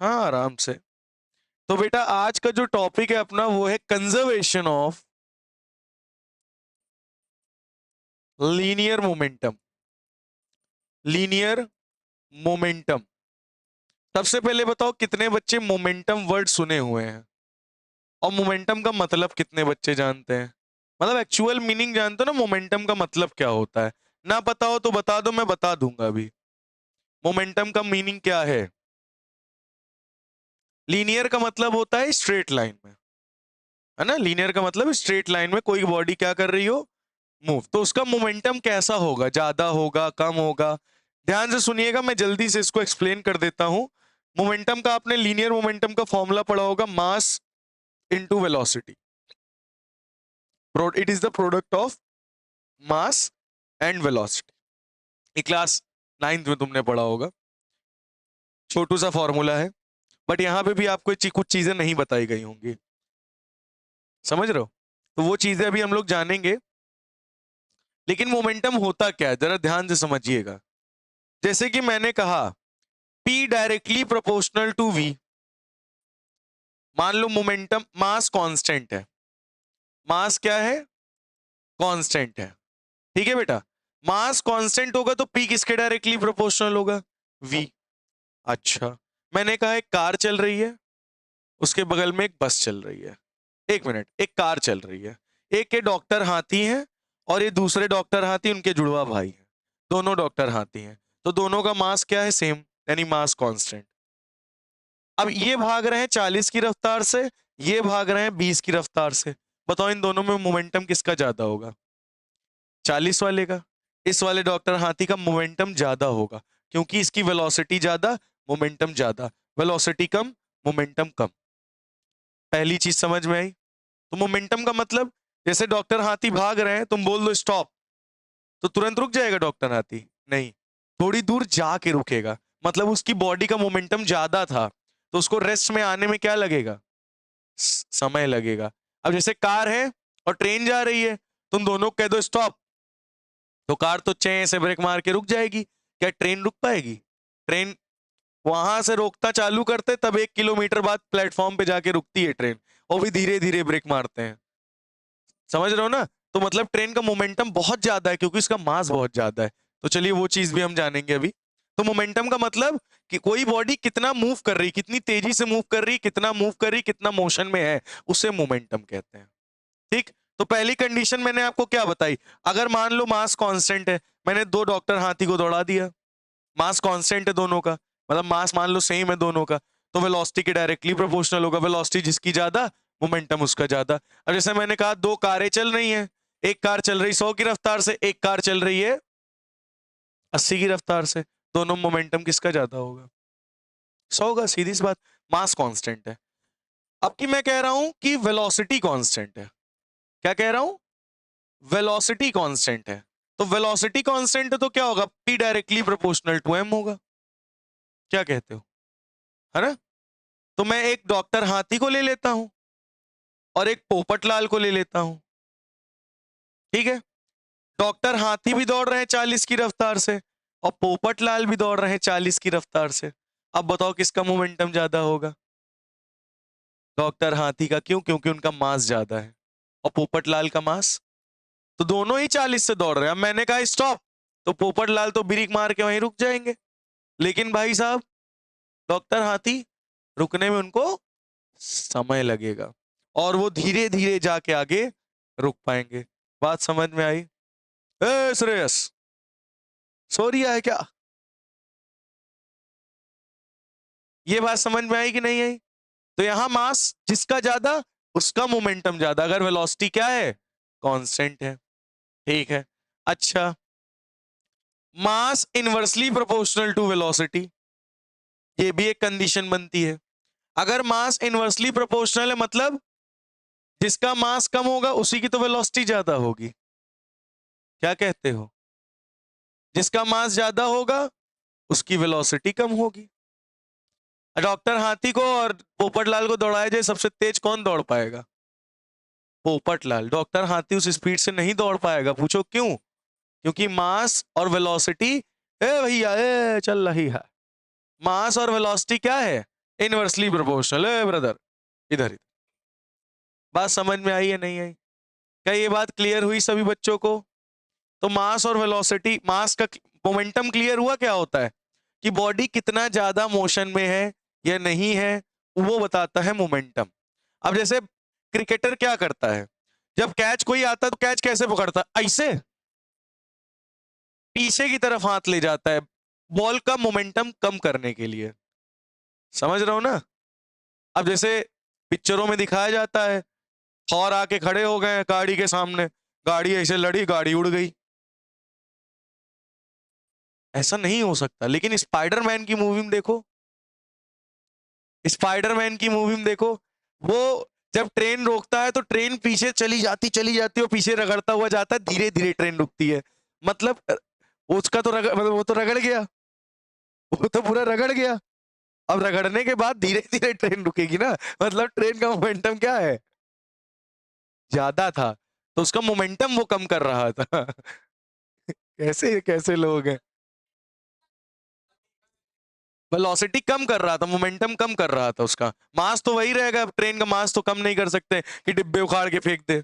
हाँ आराम से। तो बेटा आज का जो टॉपिक है अपना वो है conservation of linear momentum. Linear momentum. सबसे पहले बताओ कितने बच्चे मोमेंटम वर्ड सुने हुए हैं और मोमेंटम का मतलब कितने बच्चे जानते हैं? मतलब एक्चुअल मीनिंग जानते हो ना मोमेंटम का मतलब क्या होता है? ना पता हो तो बता दो, मैं बता दूंगा अभी। मोमेंटम का मीनिंग क्या है? लीनियर का मतलब होता है स्ट्रेट लाइन में, है ना। लीनियर का मतलब स्ट्रेट लाइन में कोई बॉडी क्या कर रही हो, मूव। तो उसका मोमेंटम कैसा होगा, ज्यादा होगा कम होगा? ध्यान से सुनिएगा, मैं जल्दी से इसको एक्सप्लेन कर देता हूं। मोमेंटम का आपने लीनियर मोमेंटम का फॉर्मूला पढ़ा होगा, mass into velocity. It is the product of mass and velocity. ये क्लास 9th में तुमने पढ़ा होगा, छोटू सा फॉर्मूला है। बट यहां पे भी आपको कुछ चीजें नहीं बताई गई होंगी, समझ रहे हो? तो वो चीजें अभी हम लोग जानेंगे। लेकिन मोमेंटम होता क्या है जरा ध्यान से समझिएगा। जैसे कि मैंने कहा P directly proportional to V। मान लो मोमेंटम, मास कांस्टेंट है। मास क्या है? कांस्टेंट है। ठीक है बेटा, मास कांस्टेंट होगा तो P किसके डायरेक्टली प्रोपोर्शनल होगा? V। अच्छा, मैंने कहा एक कार चल रही है, उसके बगल में एक बस चल रही है। एक मिनट, एक कार चल रही है, एक के डॉक्टर हाथी हैं और ये दूसरे डॉक्टर हाथी उनके जुड़वा भाई हैं। दोनों डॉक्टर हाथी हैं, तो दोनों का मास क्या है? सेम, यानी मास कांस्टेंट। अब ये भाग रहे हैं 40 की रफ्तार से, ये भाग रहे हैं 20 की रफ्तार से। बताओ इन दोनों में मोमेंटम किसका ज्यादा होगा? 40 वाले का। इस वाले डॉक्टर हाथी का मोमेंटम ज्यादा होगा, क्योंकि इसकी वेलोसिटी ज्यादा, मोमेंटम ज्यादा। वेलोसिटी कम, मोमेंटम कम। पहली चीज समझ में आई? तो मोमेंटम का मतलब, जैसे डॉक्टर हाथी भाग रहे हैं, तुम बोल दो स्टॉप, तो तुरंत रुक जाएगा डॉक्टर हाथी? नहीं, थोड़ी दूर जाके रुकेगा। मतलब उसकी बॉडी का मोमेंटम ज्यादा था, तो उसको रेस्ट में आने में क्या लगेगा? समय लगेगा। अब जैसे कार है और ट्रेन जा रही है, तुम दोनों कह दो स्टॉप, तो कार तो चे से ब्रेक मार के रुक जाएगी। क्या ट्रेन रुक पाएगी? ट्रेन वहां से रोकता चालू करते तब 1 किलोमीटर बाद प्लेटफॉर्म पे जाके रुकती है ट्रेन, और भी धीरे धीरे ब्रेक मारते हैं। समझ रहे हो ना? तो मतलब ट्रेन का मोमेंटम बहुत ज्यादा है, क्योंकि इसका मास बहुत ज्यादा है। तो चलिए वो चीज भी हम जानेंगे अभी। तो मोमेंटम का मतलब कि कोई बॉडी कितना मूव कर रही, कितनी तेजी से मूव कर रही, कितना मूव कर रही, कितना मोशन में है, उसे मोमेंटम कहते हैं। ठीक। तो पहली कंडीशन मैंने आपको क्या बताई? अगर मान लो मास कांस्टेंट है, मैंने दो डॉक्टर हाथी को दौड़ा दिया, मास कांस्टेंट है दोनों का, मतलब मास मान लो सेम है दोनों का, तो वेलोसिटी के डायरेक्टली प्रोपोर्शनल होगा। वेलोसिटी जिसकी ज्यादा, मोमेंटम उसका ज्यादा। अब जैसे मैंने कहा दो कारें चल रही हैं, एक कार चल रही 100 की रफ्तार से, एक कार चल रही है 80 की रफ्तार से, दोनों मोमेंटम किसका ज्यादा होगा? 100 का, सीधी सी बात। मास कांस्टेंट है। अब की मैं कह रहा हूं कि वेलोसिटी कांस्टेंट है। क्या कह रहा हूं? वेलोसिटी कांस्टेंट है। तो वेलोसिटी कांस्टेंट है तो क्या होगा? P directly proportional to M होगा। क्या कहते हो? है ना? तो मैं एक डॉक्टर हाथी को ले लेता हूं और एक पोपटलाल को ले लेता हूं। ठीक है, डॉक्टर हाथी भी दौड़ रहे हैं 40 की रफ्तार से और पोपटलाल भी दौड़ रहे हैं 40 की रफ्तार से। अब बताओ किसका मोमेंटम ज्यादा होगा? डॉक्टर हाथी का। क्यों? क्योंकि उनका मास ज्यादा है। और पोपटलाल का मास, तो दोनों ही 40 से दौड़ रहे हैं। अब मैंने कहा स्टॉप, तो पोपटलाल तो ब्रेक मार के वहीं रुक जाएंगे। लेकिन भाई साहब, डॉक्टर हाथी रुकने में उनको समय लगेगा, और वो धीरे धीरे जाके आगे रुक पाएंगे। बात समझ में आई? ए श्रेयस, सो रिया है क्या? ये बात समझ में आई कि नहीं आई? तो यहां मास जिसका ज्यादा, उसका मोमेंटम ज्यादा, अगर वेलोसिटी क्या है? कांस्टेंट है। ठीक है। अच्छा, मास इनवर्सली प्रोपोर्शनल टू वेलोसिटी, ये भी एक कंडीशन बनती है। अगर मास इनवर्सली प्रोपोर्शनल है, मतलब जिसका मास कम होगा उसी की तो वेलोसिटी ज्यादा होगी। क्या कहते हो? जिसका मास ज्यादा होगा उसकी वेलोसिटी कम होगी। डॉक्टर हाथी को और पोपटलाल को दौड़ाया जाए, सबसे तेज कौन दौड़ पाएगा? पोपटलाल। डॉक्टर हाथी उस स्पीड से नहीं दौड़ पाएगा। पूछो क्यों? क्योंकि मास और वेलोसिटी, ए भैया ए चल रही है, मास और वेलोसिटी क्या है? इनवर्सली प्रोपोर्शनल है ब्रदर। इधर इधर बात समझ में आई है नहीं आई? क्या ये बात क्लियर हुई सभी बच्चों को? तो मास और वेलोसिटी, मास का मोमेंटम क्लियर हुआ क्या होता है कि बॉडी कितना ज्यादा मोशन में है या नहीं है, वो बताता है मोमेंटम। अब जैसे क्रिकेटर क्या करता है, जब कैच कोई आता है तो कैच कैसे पकड़ता है? ऐसे पीछे की तरफ हाथ ले जाता है, बॉल का मोमेंटम कम करने के लिए। समझ रहे हो ना? अब जैसे पिक्चरों में दिखाया जाता है, थॉर आके खड़े हो गए गाड़ी के सामने, गाड़ी ऐसे लड़ी, गाड़ी उड़ गई। ऐसा नहीं हो सकता। लेकिन स्पाइडरमैन की मूवी में देखो, स्पाइडरमैन की मूवी में देखो, वो जब ट्रेन रोकता है तो ट्रेन पीछे चली जाती है, और पीछे रगड़ता हुआ जाता है, धीरे धीरे ट्रेन रुकती है। मतलब उसका तो मतलब वो तो रगड़ गया, वो तो पूरा रगड़ गया। अब रगड़ने के बाद धीरे धीरे ट्रेन रुकेगी ना, मतलब ट्रेन का मोमेंटम क्या है, ज्यादा था, तो उसका मोमेंटम वो कम कर रहा था। कैसे कैसे लोग हैं। वेलोसिटी कम कर रहा था, मोमेंटम कम कर रहा था उसका। मास तो वही रहेगा, ट्रेन का मास तो कम नहीं कर सकते कि डिब्बे उखाड़ के फेंक दे।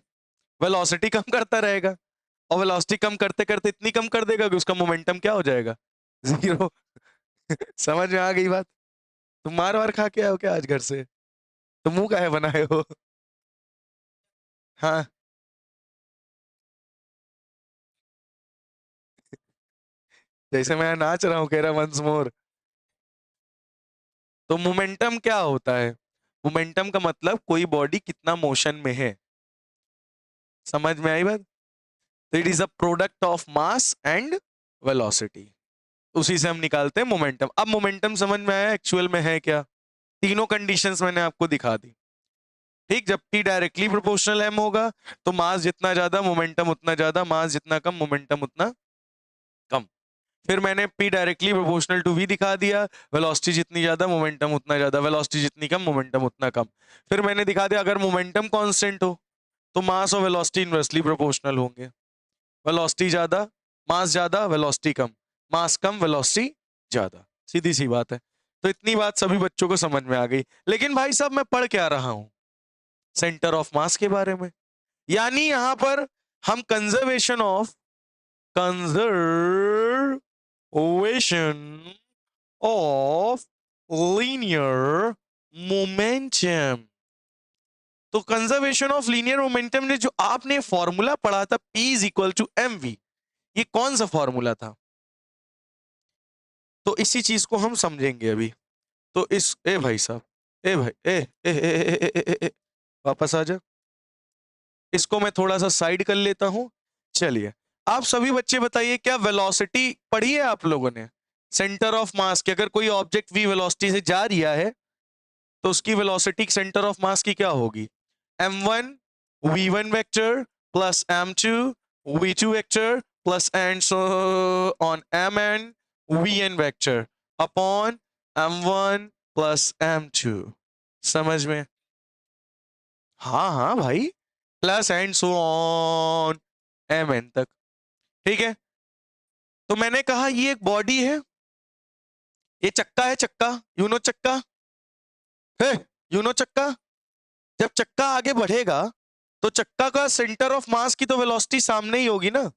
वेलोसिटी कम करता रहेगा, और वेलोसिटी कम करते करते इतनी कम कर देगा कि उसका मोमेंटम क्या हो जाएगा, जीरो। समझ में आ गई बात? तुम मार वार खा के आए हो क्या आज घर से? तुम मुंह काहे बनाए हो? हाँ, जैसे मैं नाच रहा हूँ, कह रहा वंस मोर। तो मोमेंटम क्या होता है? मोमेंटम का मतलब कोई बॉडी कितना मोशन में है। समझ में आई बात? तो it is a product of mass and velocity. उसी से हम निकालते हैं मोमेंटम। अब मोमेंटम समझ में आया एक्चुअल में है क्या? तीनों कंडीशंस मैंने आपको दिखा दी। ठीक, जब टी डायरेक्टली प्रोपोर्शनल एम होगा तो मास जितना ज्यादा मोमेंटम उतना ज्यादा, मास जितना कम मोमेंटम उतना कम। फिर मैंने P directly proportional to V दिखा दिया, वेलोसिटी जितनी ज्यादा मोमेंटम उतना ज्यादा, वेलोसिटी जितनी कम मोमेंटम उतना कम। फिर मैंने दिखा दिया अगर मोमेंटम कांस्टेंट हो तो मास और वेलोसिटी इनवर्सली प्रोपोर्शनल होंगे। वेलोसिटी ज्यादा, मास ज्यादा, वेलोसिटी कम, मास कम, वेलोसिटी ज्यादा। सीधी सी बात है। तो इतनी बात सभी बच्चों को समझ में आ गई। लेकिन भाई साहब मैं पढ़ क्या रहा हूं? सेंटर ऑफ मास के बारे में। यानी यहां पर हम कंजर्वेशन ऑफ लीनियर मोमेंटम। तो कंजर्वेशन ऑफ लीनियर मोमेंटम ने जो आपने फॉर्मूला पढ़ा था P is equal to M V, ये कौन सा फॉर्मूला था? तो इसी चीज को हम समझेंगे अभी। तो इस ए भाई साहब, ए भाई ए, वापस आ जा। इसको मैं थोड़ा सा साइड कर लेता हूं। चलिए, आप सभी बच्चे बताइए, क्या वेलोसिटी पढ़ी है आप लोगों ने? सेंटर ऑफ मास की, अगर कोई ऑब्जेक्ट वी वेलोसिटी से जा रहा है तो उसकी वेलोसिटी सेंटर ऑफ मास की क्या होगी? m1 v1 vector plus m2 v2 vector plus and so on mn vn vector upon m1 plus m2। समझ में? हाँ हाँ भाई, plus and so on mn तक। ठीक है, तो मैंने कहा ये एक बॉडी है, ये चक्का है, चक्का, यूनो चक्का है, यूनो चक्का। जब चक्का आगे बढ़ेगा तो चक्का का सेंटर ऑफ मास की तो वेलोसिटी सामने ही होगी ना।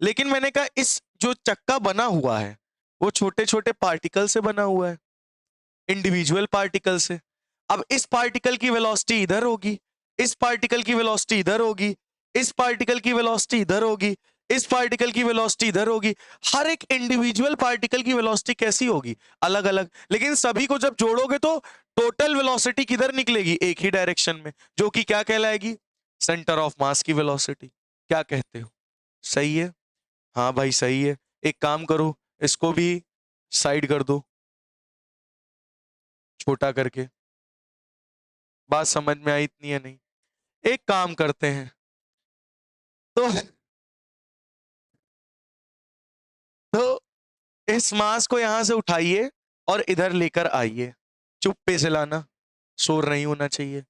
लेकिन मैंने कहा इस जो चक्का बना हुआ है वो छोटे छोटे पार्टिकल से बना हुआ है, इंडिविजुअल पार्टिकल से। अब इस पार्टिकल की वेलोसिटी इधर होगी, इस पार्टिकल की वेलोसिटी इधर होगी, इस पार्टिकल की वेलोसिटी इधर होगी, इस पार्टिकल की वेलोसिटी इधर होगी। हर एक इंडिविजुअल पार्टिकल की वेलोसिटी कैसी होगी? अलग अलग। लेकिन सभी को जब जोड़ोगे तो टोटल वेलोसिटी किधर निकलेगी? एक ही डायरेक्शन में, जो कि क्या कहलाएगी? सेंटर ऑफ मास की वेलोसिटी। क्या कहते हो? सही है? हाँ भाई सही है। एक काम करो, इसको भी साइड कर दो, छोटा करके। बात समझ में आई इतनी है नहीं? एक काम करते हैं, तो तो इस मास को यहां से उठाइए और इधर लेकर आइए। चुप्पे से लाना, शोर नहीं होना चाहिए।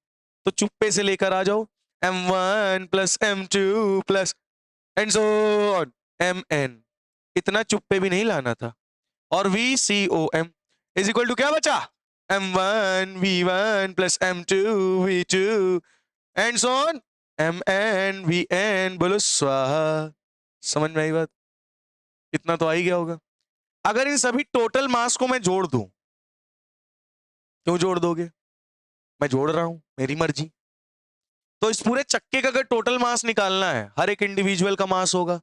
तो चुप्पे से लेकर आ जाओ, m1 plus m2 plus and so on mn। इतना चुप्पे भी नहीं लाना था। और VCOM इज इक्वल टू क्या बचा? m1 v1 plus m2 v2 and so on mn vn, बोलो स्वाहा। समझ में आई बात? इतना तो आ ही गया होगा। अगर इन सभी टोटल मास को मैं जोड़ दूं, क्यों जोड़ दोगे? मैं जोड़ रहा हूं, मेरी मर्जी। तो इस पूरे चक्के का अगर टोटल मास निकालना है, हर एक इंडिविजुअल का मास होगा,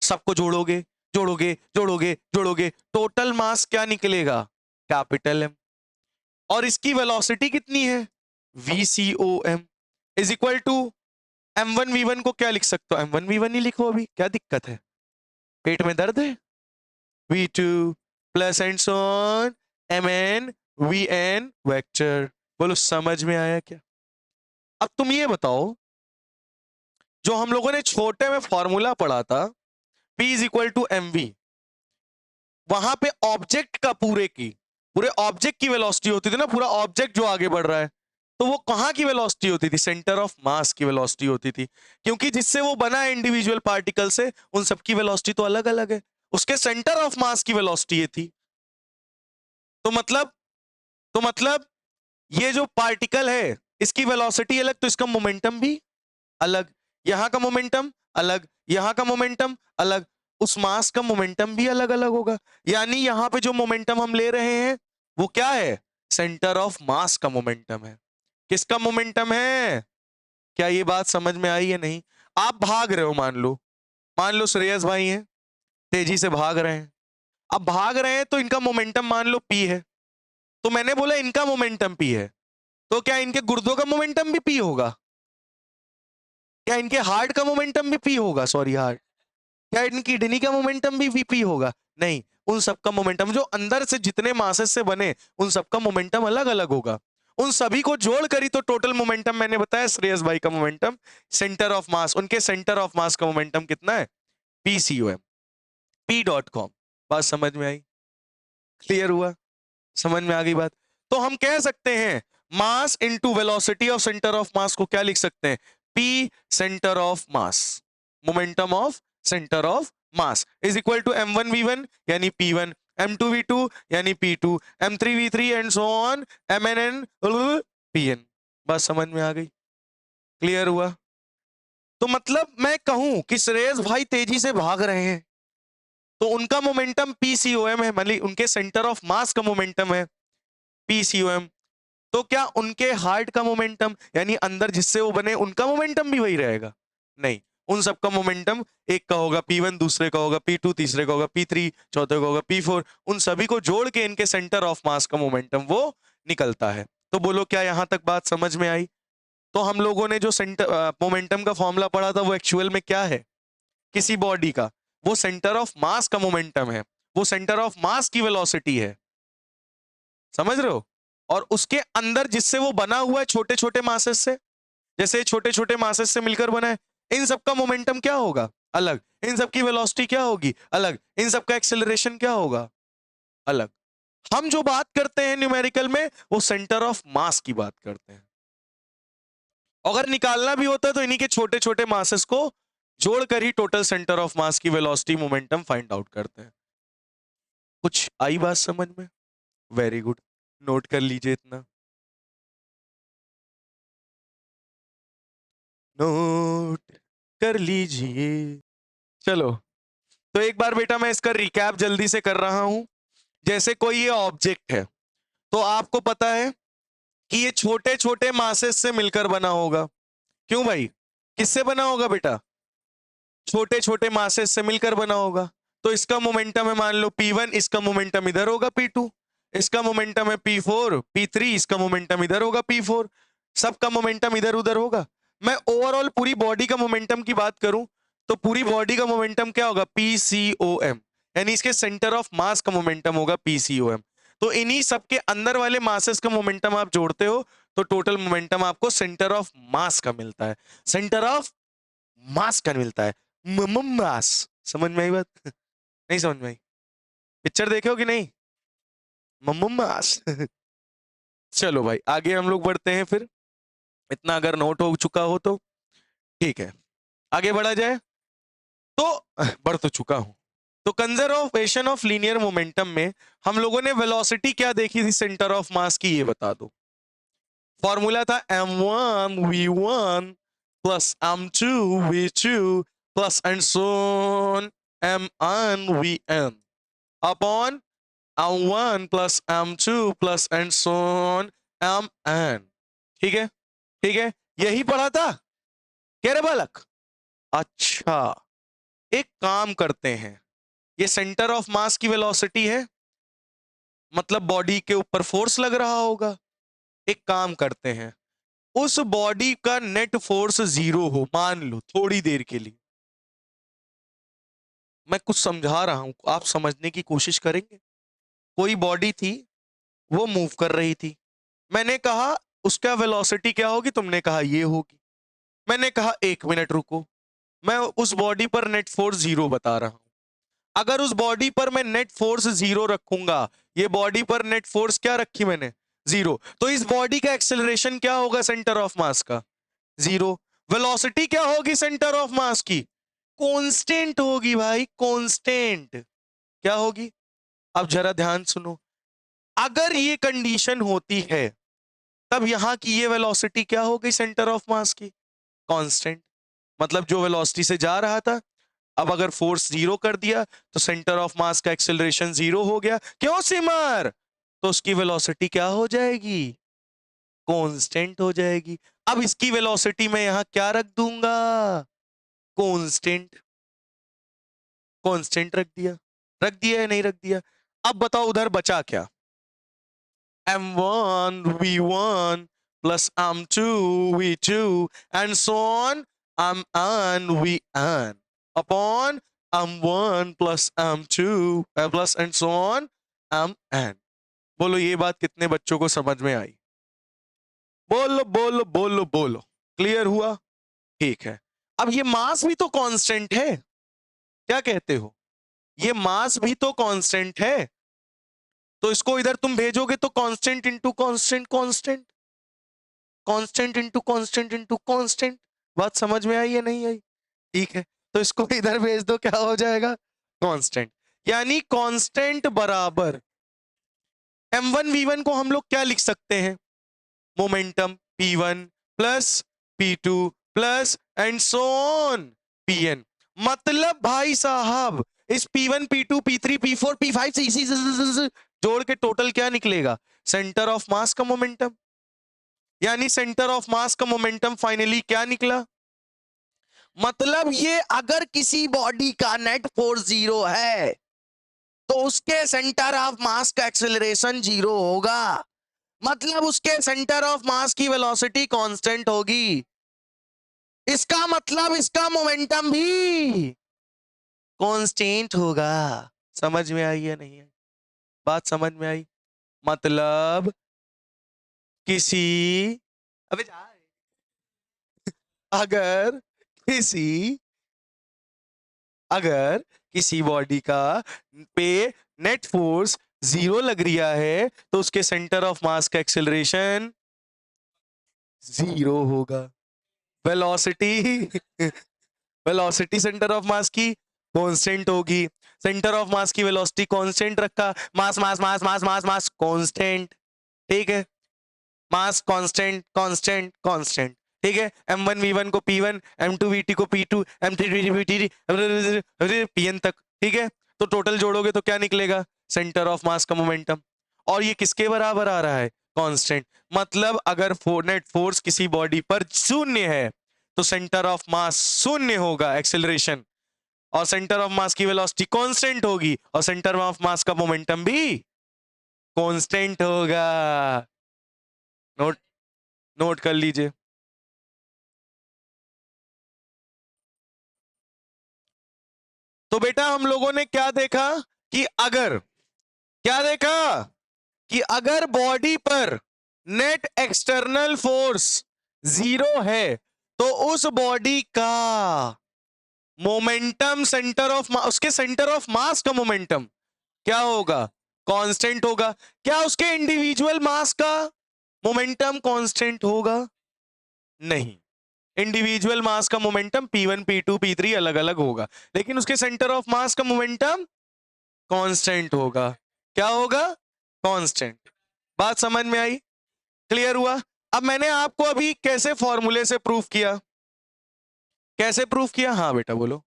सबको जोड़ोगे जोड़ोगे जोड़ोगे जोड़ोगे, टोटल मास क्या निकलेगा? Capital M. और इसकी वेलोसिटी कितनी है? VCOM is equal to M1 V1 को क्या लिख सकते हो? M1 V1 ही लिखो, अभी क्या दिक्कत है? पेट में दर्द है? V2 plus and so on MN VN vector. बोलो समझ में आया क्या? अब तुम ये बताओ, जो हम लोगों ने छोटे में फॉर्मूला पढ़ा था, P is equal to MV, वहां पे ऑब्जेक्ट का पूरे ऑब्जेक्ट की वेलोसिटी होती थी ना, पूरा ऑब्जेक्ट जो आगे बढ़ रहा है, तो वो कहां की वेलोसिटी होती थी? सेंटर ऑफ मास की वेलोसिटी होती थी, क्योंकि जिससे वो बना है इंडिविजुअल पार्टिकल से, उन सबकी वेलोसिटी तो अलग अलग है, उसके सेंटर ऑफ मास की वेलोसिटी ये थी। तो मतलब ये जो पार्टिकल है, इसकी वेलोसिटी अलग, तो इसका मोमेंटम भी अलग, यहां का मोमेंटम अलग, यहां का मोमेंटम अलग, उस मास का मोमेंटम भी अलग अलग होगा। यानी यहां पे जो मोमेंटम हम ले रहे हैं वो क्या है? सेंटर ऑफ मास का मोमेंटम है। किसका मोमेंटम है? क्या ये बात समझ में आई है? नहीं? आप भाग रहे हो, मान लो श्रेयस भाई हैं, तेजी से भाग रहे हैं। अब भाग रहे हैं तो इनका मोमेंटम मान लो P है, तो मैंने बोला इनका मोमेंटम P है, तो क्या इनके गुर्दों का मोमेंटम भी P होगा? क्या इनके हार्ट का मोमेंटम भी P होगा? Sorry, heart. क्या इनकी किडनी का मोमेंटम भी VP होगा? नहीं, उन सबका मोमेंटम, जो अंदर से जितने मासेस से बने, उन सबका मोमेंटम अलग अलग होगा। उन सभी को जोड़ करी तो टोटल मोमेंटम मैंने बताया, श्रेयस भाई का मोमेंटम, सेंटर ऑफ मास, उनके सेंटर ऑफ मास का मोमेंटम कितना है? PCOM, P.com। बात समझ में आई? क्लियर हुआ? समझ में आ गई बात? तो हम कह सकते हैं mass into velocity of centre of mass को क्या लिख सकते हैं? P centre of mass, momentum of centre of mass is equal to M1 V1 यानी P1, M2 V2 यानी P2, M3 V3 and so on MNN PN। बस समझ में आ गई? क्लियर हुआ? तो मतलब मैं कहूं कि श्रेयस भाई तेजी से भाग रहे हैं, तो उनका मोमेंटम PCOM है, मतलब उनके सेंटर ऑफ मास का मोमेंटम है PCOM। तो क्या उनके हार्ट का मोमेंटम, यानी अंदर जिससे वो बने, उनका मोमेंटम भी वही रहेगा? नहीं, उन सबका मोमेंटम, एक का होगा P1, दूसरे का होगा P2, तीसरे का होगा P3, चौथे का होगा P4, उन सभी को जोड़ के इनके सेंटर ऑफ मास का मोमेंटम वो निकलता है। तो बोलो क्या यहां तक बात समझ में आई? तो हम लोगों ने जो सेंटर मोमेंटम का फॉर्मूला पढ़ा था, वो एक्चुअल में क्या है? किसी बॉडी का वो सेंटर ऑफ मास का मोमेंटम है, वो सेंटर ऑफ मास की वेलोसिटी है। समझ रहे हो? और उसके अंदर जिससे वो बना हुआ है, छोटे छोटे मासेस से, जैसे छोटे छोटे मासेस से मिलकर बना है, इन सबका मोमेंटम क्या होगा? अलग। इन सबकी वेलोसिटी क्या होगी? अलग। इन सबका एक्सेलरेशन क्या होगा? अलग। हम जो बात करते हैं न्यूमेरिकल में, वो सेंटर ऑफ मास की बात करते हैं। अगर निकालना भी होता है तो इन्हीं के छोटे छोटे मासेस को जोड़कर ही टोटल सेंटर ऑफ मास की वेलोसिटी मोमेंटम फाइंड आउट करते हैं। कुछ आई बात समझ में? वेरी गुड, नोट कर लीजिए इतना। नोट कर लीजिए। चलो, तो एक बार बेटा मैं इसका रिकैप जल्दी से कर रहा हूं। जैसे कोई ये ऑब्जेक्ट है, तो आपको पता है कि ये छोटे छोटे मासेस से मिलकर बना होगा। क्यों भाई? किससे बना होगा बेटा? छोटे छोटे मासेस से मिलकर बना होगा। तो इसका मोमेंटम है मान लो P1, इसका मोमेंटम इधर होगा P2, इसका मोमेंटम है P4 P3, इसका मोमेंटम इधर होगा P4, सबका मोमेंटम इधर उधर होगा। मैं ओवरऑल पूरी बॉडी का मोमेंटम की बात करूं, तो पूरी बॉडी का मोमेंटम क्या होगा? PCOM, यानी इसके सेंटर ऑफ मास का मोमेंटम होगा PCOM। तो इन्हीं सबके अंदर वाले मासेस का मोमेंटम आप जोड़ते हो, तो टोटल मोमेंटम आपको सेंटर ऑफ मास का मिलता है, सेंटर ऑफ मास का मिलता है। मास। समझ में आई बात? नहीं समझ में आई? पिक्चर देखे हो कि नहीं? मास। चलो भाई, आगे हम लोग बढ़ते हैं फिर। इतना अगर नोट हो चुका हो तो ठीक है, आगे बढ़ा जाए। तो बढ़ तो चुका हूं, तो कंजर्वेशन ऑफ लीनियर मोमेंटम में हम लोगों ने वेलोसिटी क्या देखी थी सेंटर ऑफ मास की, ये बता दो। फॉर्मूला था m1 v1 plus m2 v2 plus and so on mn vn upon m1 plus m2 plus and so on mn। ठीक है, ठीक है, यही पढ़ा था कह रहे बालक। अच्छा, एक काम करते हैं, ये सेंटर ऑफ मास की वेलोसिटी है, मतलब बॉडी के ऊपर फोर्स लग रहा होगा। एक काम करते हैं, उस बॉडी का नेट फोर्स 0 हो, मान लो थोड़ी देर के लिए। मैं कुछ समझा रहा हूं, आप समझने की कोशिश करेंगे। कोई बॉडी थी, वो मूव कर रही थी, मैंने कहा उसका वेलोसिटी क्या होगी, तुमने कहा ये होगी। मैंने कहा 1 मिनट रुको, मैं उस बॉडी पर नेट फोर्स 0 बता रहा हूं। अगर उस बॉडी पर मैं नेट फोर्स 0 रखूंगा, ये बॉडी पर नेट फोर्स क्या रखी मैंने, 0, तो इस बॉडी का एक्सेलरेशन क्या होगा सेंटर ऑफ मास का, 0। वेलोसिटी क्या होगी सेंटर ऑफ मास की, कांस्टेंट होगी भाई, कांस्टेंट। क्या होगी, अब जरा ध्यान सुनो, अगर ये कंडीशन होती है तब यहां की ये वेलोसिटी क्या हो गई सेंटर ऑफ मास की, कांस्टेंट। मतलब जो वेलोसिटी से जा रहा था, अब अगर फोर्स 0 कर दिया तो सेंटर ऑफ मास का एक्सेलरेशन 0 हो गया। क्यों सिमर, तो उसकी वेलोसिटी क्या हो जाएगी, कांस्टेंट हो जाएगी। अब इसकी वेलोसिटी मैं यहां क्या रख दूंगा, कांस्टेंट। कांस्टेंट रख दिया या नहीं रख दिया। अब बताओ उधर बचा क्या, m1 v1 plus m2 v2 and so on mn vn upon m1 plus m2 plus and so on mn। बोलो ये बात कितने बच्चों को समझ में आई, बोलो बोलो बोलो बोलो, क्लियर हुआ। ठीक है, अब ये मास भी तो कांस्टेंट है, क्या कहते हो, ये मास भी तो कांस्टेंट है, तो इसको इधर तुम भेजोगे तो constant into constant, constant, constant into constant into constant. बात समझ में आई या नहीं आई, ठीक है, तो इसको इधर भेज दो, क्या हो जाएगा, कांस्टेंट। यानी कांस्टेंट बराबर m1 v1 को हम लोग क्या लिख सकते हैं, momentum p1 plus p2 plus and so on pn। मतलब भाई साहब इस p1 p2 p3 p4 p5 से इसी जोड़ के टोटल क्या निकलेगा, सेंटर ऑफ मास का मोमेंटम। यानी सेंटर ऑफ मास का मोमेंटम फाइनली क्या निकला, मतलब ये अगर किसी बॉडी का नेट फोर्स 0 है तो उसके सेंटर ऑफ मास का एक्सेलरेशन 0 होगा, मतलब उसके सेंटर ऑफ मास की वेलोसिटी कांस्टेंट होगी। इसका मतलब इसका मोमेंटम भी कांस्टेंट होगा। समझ में आई या नहीं आई, बात समझ में आई। मतलब किसी, अबे जा, अगर किसी अगर किसी बॉडी का पे नेट फोर्स 0 लग रहा है तो उसके सेंटर ऑफ मास का एक्सेलरेशन 0 होगा। वेलोसिटी वेलोसिटी सेंटर ऑफ मास की कांस्टेंट होगी, सेंटर ऑफ मास की वेलोसिटी कांस्टेंट रखा, मास मास मास मास मास मास कांस्टेंट, ठीक है, मास कांस्टेंट कांस्टेंट कांस्टेंट, ठीक है। m1 v1 को p1, m2 vt को p2, m3 vt pn तक, ठीक है। तो टोटल जोड़ोगे तो क्या निकलेगा, सेंटर ऑफ मास का मोमेंटम, और ये किसके बराबर आ रहा है, कांस्टेंट। मतलब अगर नेट फोर्स किसी बॉडी पर 0 है तो सेंटर ऑफ मास 0 होगा एक्सेलरेशन, और सेंटर ऑफ मास की वेलोसिटी कांस्टेंट होगी, और सेंटर ऑफ मास का मोमेंटम भी कांस्टेंट होगा। नोट नोट कर लीजिए। तो बेटा हम लोगों ने क्या देखा कि अगर, क्या देखा कि अगर बॉडी पर नेट एक्सटर्नल फोर्स 0 है तो उस बॉडी का मोमेंटम सेंटर ऑफ उसके सेंटर ऑफ मास का मोमेंटम क्या होगा, कांस्टेंट होगा। क्या उसके इंडिविजुअल मास का मोमेंटम कांस्टेंट होगा, नहीं। इंडिविजुअल मास का मोमेंटम P1 P2 P3 अलग अलग होगा, लेकिन उसके सेंटर ऑफ मास का मोमेंटम कांस्टेंट होगा। क्या होगा? कांस्टेंट। बात समझ में आई? क्लियर हुआ? अब मैंने आपको अभी कैसे फॉर्मूले से प्रूफ किया, कैसे प्रूफ किया? हाँ बेटा बोलो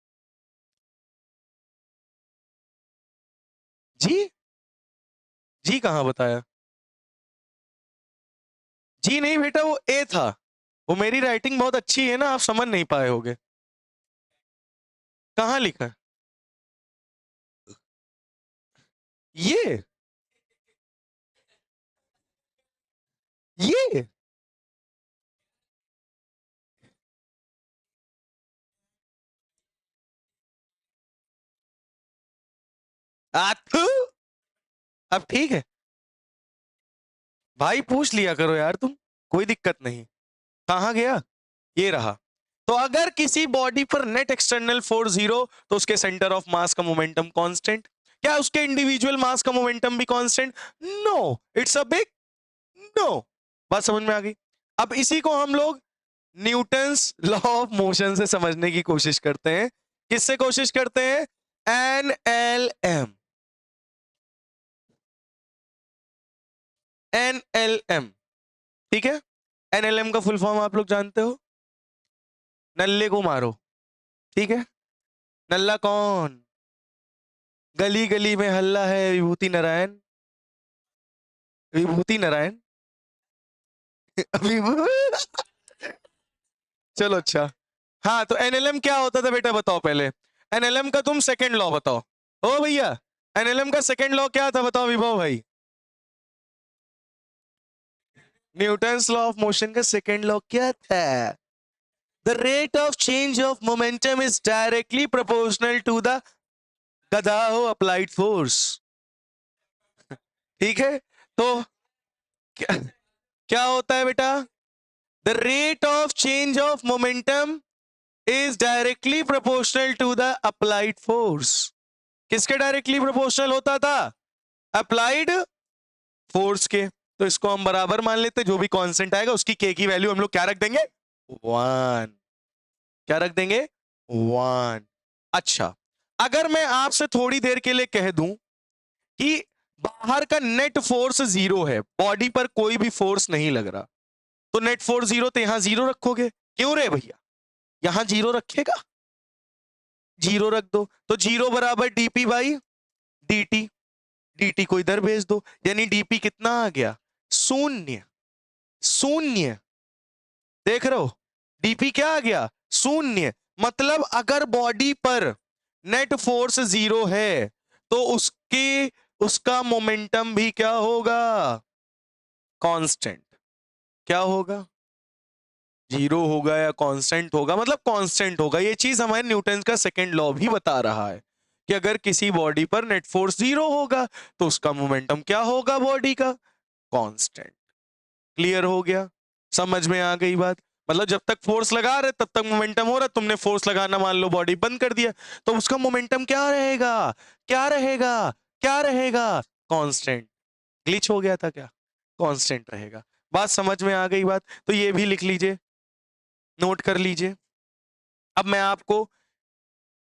जी। जी कहां बताया? जी नहीं बेटा, वो ए था। वो मेरी राइटिंग बहुत अच्छी है ना, आप समझ नहीं पाए होगे। कहां लिखा है? ये ये आथू। अब ठीक है भाई, पूछ लिया करो यार तुम, कोई दिक्कत नहीं। कहां गया? ये रहा। तो अगर किसी बॉडी पर नेट एक्सटर्नल फोर्स जीरो, तो उसके सेंटर ऑफ मास का मोमेंटम कांस्टेंट। क्या उसके इंडिविजुअल मास का मोमेंटम भी constant? No, it's a big no. बात समझ में आ गई? अब इसी को हम लोग न्यूटन्स लॉ ऑफ मोशन से समझने की कोशिश करते हैं। किससे कोशिश करते हैं? NLM। NLM, ठीक है। NLM का फुल फॉर्म आप लोग जानते हो? नल्ले को मारो, ठीक है। नल्ला कौन? गली गली में हल्ला है, विभूति नारायण। विभूति नारायण। विभू चलो अच्छा। हाँ, तो एनएलएम क्या होता था बेटा, बताओ पहले। एनएलएम का तुम सेकंड लॉ बताओ। ओ भैया, एनएलएम का सेकंड लॉ क्या था बताओ विभव भाई। न्यूटन्स लॉ ऑफ मोशन का सेकंड लॉ क्या था? The rate of change of momentum is directly proportional to the गधाओ अप्लाइड फोर्स। ठीक है। तो क्या, क्या होता है बेटा? The rate of change of momentum is directly proportional to the applied force. किसके डायरेक्टली प्रोपोर्शनल होता था? अप्लाइड फोर्स के। तो इसको हम बराबर मान लेते, जो भी कांस्टेंट आएगा उसकी के की वैल्यू हम लोग क्या रख देंगे? 1। क्या रख देंगे? 1। अच्छा, अगर मैं आपसे थोड़ी देर के लिए कह दूं कि बाहर का नेट फोर्स जीरो है, बॉडी पर कोई भी फोर्स नहीं लग रहा, तो नेट फोर्स जीरो, तो यहां जीरो रखोगे? क्यों रे भैया, यहां जीरो रखेगा? जीरो रख दो, तो जीरो बराबर डीपी बाई dt। dt को इधर भेज दो, यानी dp कितना आ गया? शून्य। शून्य, देख रहे हो? dp क्या आ गया? शून्य। मतलब अगर बॉडी पर नेट फोर्स जीरो है, तो उसका मोमेंटम भी क्या होगा? कांस्टेंट। क्या होगा? जीरो होगा या कांस्टेंट होगा? मतलब कांस्टेंट होगा। ये चीज हमारे न्यूटन का सेकंड लॉ भी बता रहा है कि अगर किसी बॉडी पर नेट फोर्स जीरो होगा, तो उसका मोमेंटम क्या होगा बॉडी का? कांस्टेंट। क्लियर हो गया? समझ में आ गई बात? मतलब जब तक फोर्स लगा रहे तब तक मोमेंटम हो रहा, तुमने फोर्स लगाना मान लो बॉडी बंद कर दिया, तो उसका मोमेंटम क्या रहेगा? क्या रहेगा? क्या रहेगा? कांस्टेंट। ग्लिच हो गया था क्या? कांस्टेंट रहेगा। बात समझ में आ गई बात? तो ये भी लिख लीजिए, नोट कर लीजिए। अब मैं आपको,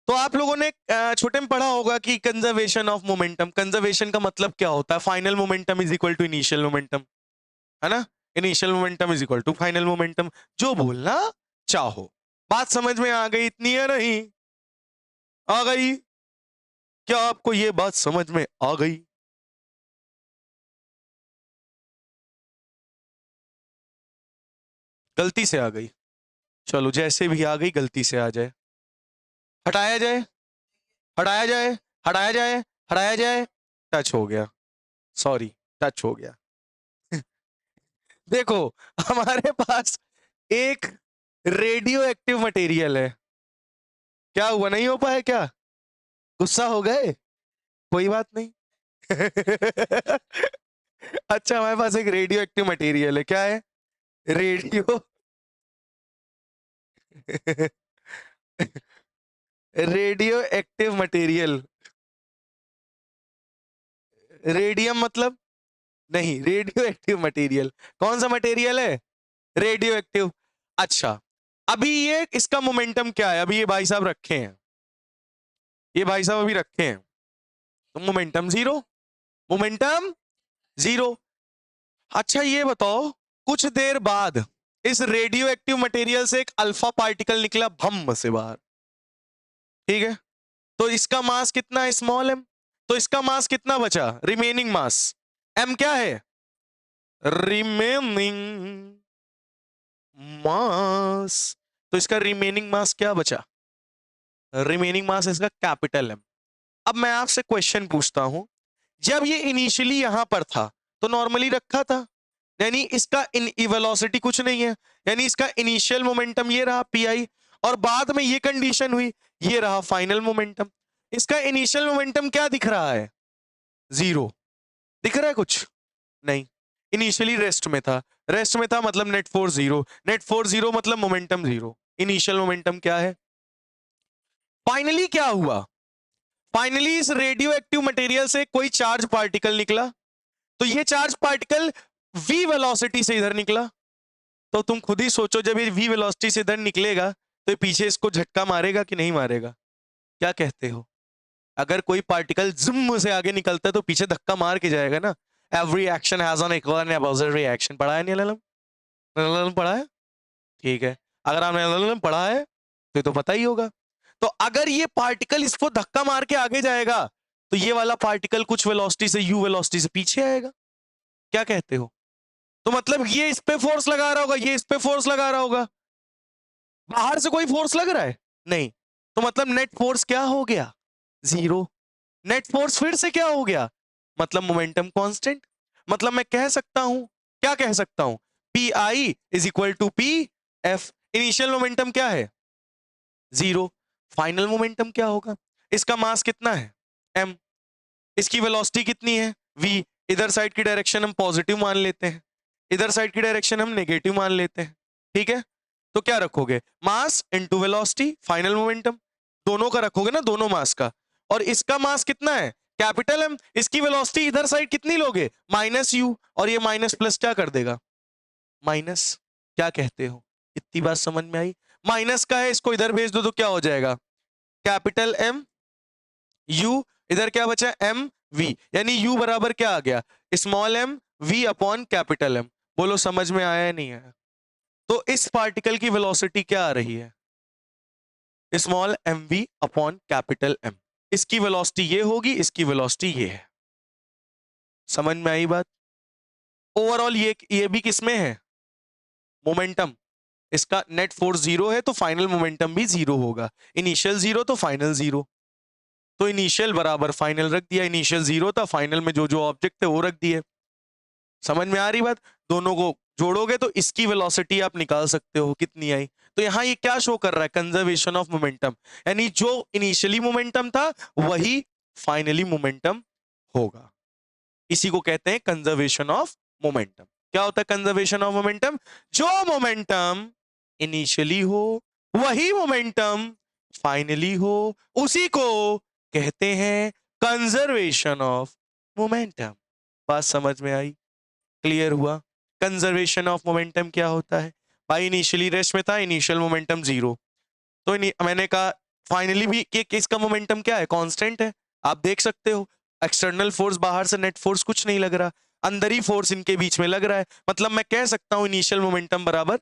तो आप लोगों ने छोटे में पढ़ा होगा कि कंजर्वेशन ऑफ मोमेंटम। कंजर्वेशन का मतलब क्या होता है? Final momentum is equal to initial momentum, है ना? Initial momentum is equal to final momentum, जो बोलना चाहो। बात समझ में आ गई? इतनी है नहीं? आ गई? क्या आपको ये बात समझ में आ गई? गलती से आ गई? चलो, जैसे भी आ गई गलती से आ जाए, हटाया जाए, हटाया जाए, हटाया जाए, हटाया जाए। टच हो गया, सॉरी, टच हो गया। देखो, हमारे पास एक रेडियो एक्टिव मटेरियल है। क्या हुआ, नहीं हो पाया क्या? गुस्सा हो गए? कोई बात नहीं। अच्छा, हमारे पास एक रेडियो एक्टिव मटेरियल है। क्या है? Radio radio active material. Radium मतलब? नहीं, रेडियो एक्टिव मटेरियल। कौन सा मटेरियल है? Radio active. अच्छा, अभी ये इसका मोमेंटम क्या है, अभी ये भाई साहब रखे हैं, ये भाई साहब अभी रखे हैं, तो मोमेंटम जीरो, मोमेंटम जीरो। अच्छा ये बताओ, कुछ देर बाद इस रेडियो एक्टिव मटेरियल से एक अल्फा पार्टिकल निकला भम से बाहर, ठीक है, तो इसका मास कितना है, स्मॉल एम, तो इसका मास कितना बचा, रिमेनिंग मास, एम क्या है, रिमेनिंग मास, तो इसका रिमेनिंग मास क्या बचा, रिमेनिंग मास इसका कैपिटल एम। अब मैं आपसे क्वेश्चन पूछता हूं, जब ये इनिशियली यहां पर था तो नॉर्मली रखा था, यानी इसका इन वेलोसिटी कुछ नहीं है, यानी इसका इनिशियल मोमेंटम ये रहा पी आई, और बाद में ये कंडीशन हुई, ये रहा फाइनल मोमेंटम। इसका इनिशियल मोमेंटम क्या दिख रहा है, जीरो दिख रहा है, कुछ नहीं, इनिशियली रेस्ट में था, रेस्ट में था मतलब net force zero, net force zero मतलब मोमेंटम जीरो, इनिशियल मोमेंटम क्या है। फाइनली क्या हुआ, फाइनली इस रेडियो एक्टिव मटेरियल से कोई चार्ज पार्टिकल निकला, तो ये चार्ज पार्टिकल v वेलोसिटी से इधर निकला, तो तुम खुद ही सोचो जब ये v वेलोसिटी से इधर निकलेगा तो ये पीछे इसको झटका मारेगा कि नहीं मारेगा, क्या कहते हो। अगर कोई पार्टिकल जिम से आगे निकलता है तो पीछे धक्का मार के जाएगा ना, every action has an equal and opposite reaction, पढ़ा है नहीं एलएलएम पढ़ा है, ठीक है, अगर आपने एलएलएम पढ़ा है तो पता ही होगा। तो अगर ये पार्टिकल इसको धक्का मार के आगे जाएगा तो ये वाला पार्टिकल कुछ वेलोसिटी से u वेलोसिटी से पीछे आएगा, क्या कहते हो। तो मतलब ये इस पे फोर्स लगा रहा होगा, ये इस पे फोर्स लगा रहा होगा, बाहर से कोई फोर्स लग रहा है नहीं, तो मतलब नेट फोर्स क्या हो गया, जीरो। नेट फोर्स फिर से क्या हो गया, मतलब मोमेंटम कांस्टेंट, मतलब मैं कह सकता हूं, क्या कह सकता हूं, P I is equal to P F. Initial momentum क्या है, जीरो, फाइनल मोमेंटम क्या होगा, इसका मास कितना है m, इसकी वेलोसिटी कितनी है v, इधर साइड की डायरेक्शन हम पॉजिटिव मान लेते हैं, इधर साइड की डायरेक्शन हम नेगेटिव मान लेते हैं, ठीक है, तो क्या रखोगे, mass into velocity, final momentum, दोनों का रखोगे ना, दोनों मास का, और इसका मास कितना है कैपिटल एम, इसकी वेलोसिटी इधर साइड कितनी लोगे माइनस यू, और ये माइनस प्लस क्या कर देगा, माइनस, क्या कहते हो, इतनी बात समझ में आई। माइनस का है, इसको इधर भेज दो तो क्या हो जाएगा, कैपिटल एम यू, इधर क्या बचा एम वी, यानी यू बराबर क्या आ गया, small M V upon capital M. बोलो समझ में आया या नहीं आया। तो इस पार्टिकल की वेलोसिटी क्या आ रही है, small M V upon capital M, इसकी वेलोसिटी ये होगी, इसकी वेलोसिटी ये है, समझ में आई बात। ओवरऑल ये भी किसमें है, मोमेंटम, इसका नेट फोर्स जीरो है तो फाइनल मोमेंटम भी जीरो होगा, इनिशियल जीरो तो फाइनल जीरो, तो इनिशियल बराबर फाइनल रख दिया, इनिशियल जीरो था, फाइनल में जो जो ऑब्जेक्ट थे वो रख दिए, समझ में आ रही बात। दोनों को जोड़ोगे तो इसकी वेलोसिटी आप निकाल सकते हो कितनी आई। तो यहां ये क्या शो कर रहा है, कंजर्वेशन ऑफ मोमेंटम, यानी जो इनिशियली मोमेंटम था वही फाइनली मोमेंटम होगा, इसी को कहते हैं कंजर्वेशन ऑफ मोमेंटम। क्या होता है कंजर्वेशन ऑफ मोमेंटम, जो मोमेंटम इनिशियली हो वही मोमेंटम फाइनली हो, उसी को कहते हैं कंजर्वेशन ऑफ मोमेंटम। बात समझ में आई, क्लियर हुआ। कंजर्वेशन ऑफ मोमेंटम क्या होता है, भाई इनिशियली रेस्ट में था, इनिशियल मोमेंटम जीरो, तो मैंने कहा फाइनली भी कि इसका मोमेंटम क्या है, कांस्टेंट है। आप देख सकते हो एक्सटर्नल फोर्स, बाहर से नेट फोर्स कुछ नहीं लग रहा, अंदर ही फोर्स इनके बीच में लग रहा है, मतलब मैं कह सकता हूं इनिशियल मोमेंटम बराबर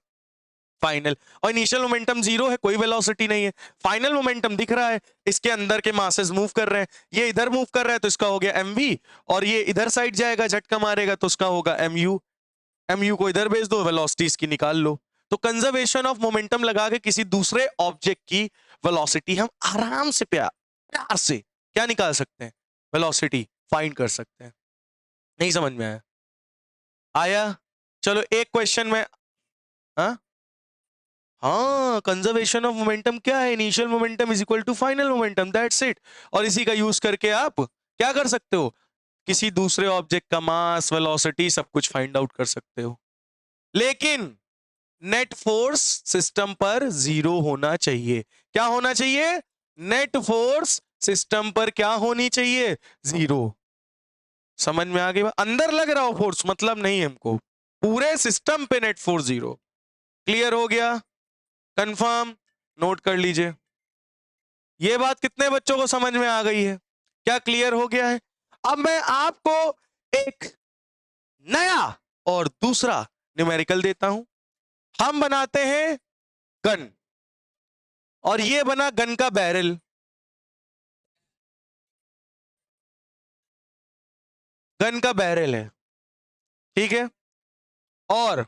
फाइनल, और इनिशियल मोमेंटम जीरो है, कोई वेलोसिटी नहीं है, फाइनल मोमेंटम दिख रहा है, इसके अंदर के मासेस मूव कर रहे हैं, ये इधर मूव कर रहा है तो इसका हो गया mv, और ये इधर साइड जाएगा झटका मारेगा तो उसका होगा mu, mu को इधर भेज दो, वेलोसिटी इसकी निकाल लो। तो कंजर्वेशन ऑफ मोमेंटम लगा के किसी दूसरे ऑब्जेक्ट की वेलोसिटी हम आराम से प्यार से क्या निकाल सकते हैं, वेलोसिटी फाइंड कर सकते हैं। नहीं समझ में आया, आया, चलो एक क्वेश्चन में, हाँ हाँ, कंजर्वेशन ऑफ मोमेंटम क्या है, initial momentum is equal to final momentum, that's it. और इसी का यूज करके आप क्या कर सकते हो, किसी दूसरे ऑब्जेक्ट का मास, वेलोसिटी, सब कुछ फाइंड आउट कर सकते हो। लेकिन नेट फोर्स सिस्टम पर जीरो होना चाहिए, क्या होना चाहिए, नेट फोर्स सिस्टम पर क्या होनी चाहिए, जीरो। समझ में आ गई, अंदर लग रहा हो फोर्स मतलब नहीं हमको, पूरे सिस्टम पे नेट फोर्स जीरो। क्लियर हो गया, कंफर्म, नोट कर लीजिए। ये बात कितने बच्चों को समझ में आ गई है? क्या क्लियर हो गया है? अब मैं आपको एक नया और दूसरा न्यूमेरिकल देता हूं। हम बनाते हैं गन, और ये बना गन का बैरल। गन का बैरल है, ठीक है? और